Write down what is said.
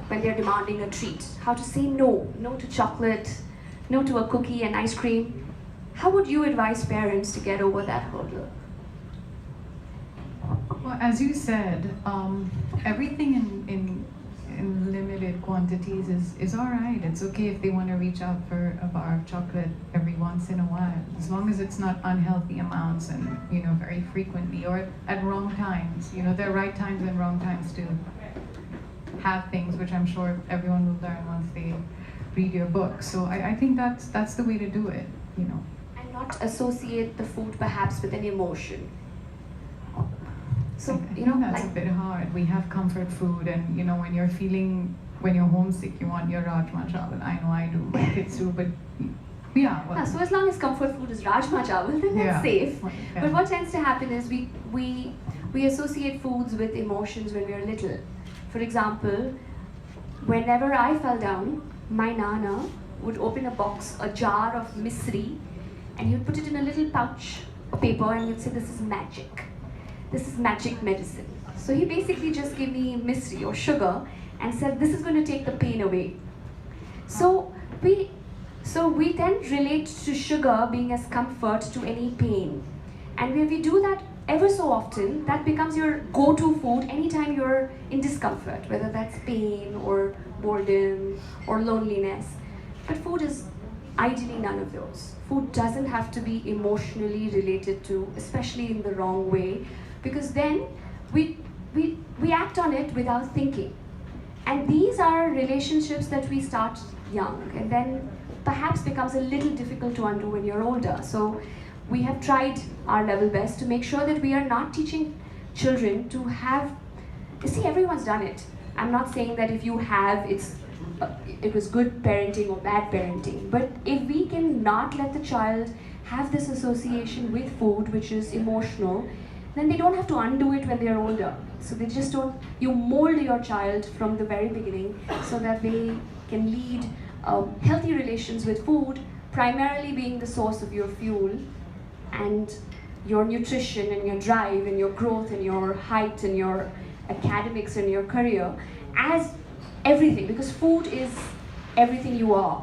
when they're demanding a treat, how to say no, no to chocolate, no to a cookie and ice cream. How would you advise parents to get over that hurdle? Well, as you said, everything in limited quantities is all right. It's okay if they want to reach out for a bar of chocolate every once in a while, as long as it's not unhealthy amounts and very frequently or at wrong times. There are right times and wrong times to have things, which I'm sure everyone will learn once they read your book. So I think that's the way to do it. And not associate the food perhaps with an emotion. So, I think that's a bit hard. We have comfort food, and when you're homesick, you want your rajma chawal. I know I do, my kids do, but yeah. Well, so as long as comfort food is rajma chawal, then that's safe. Yeah. But what tends to happen is we associate foods with emotions when we are little. For example, whenever I fell down, my nana would open a jar of misri, and you'd put it in a little pouch of paper, and you'd say, "This is magic. This is magic medicine." So he basically just gave me misri or sugar and said, "This is going to take the pain away." So we then relate to sugar being as comfort to any pain. And when we do that ever so often, that becomes your go-to food anytime you're in discomfort, whether that's pain or boredom or loneliness. But food is ideally none of those. Food doesn't have to be emotionally related to, especially in the wrong way, because then we act on it without thinking. And these are relationships that we start young and then perhaps becomes a little difficult to undo when you're older. So we have tried our level best to make sure that we are not teaching children to have, you see, everyone's done it. I'm not saying that if you have, it was good parenting or bad parenting, but if we can not let the child have this association with food, which is emotional, then they don't have to undo it when they're older. So they just don't, you mold your child from the very beginning so that they can lead healthy relations with food, primarily being the source of your fuel and your nutrition and your drive and your growth and your height and your academics and your career as everything, because food is everything you are.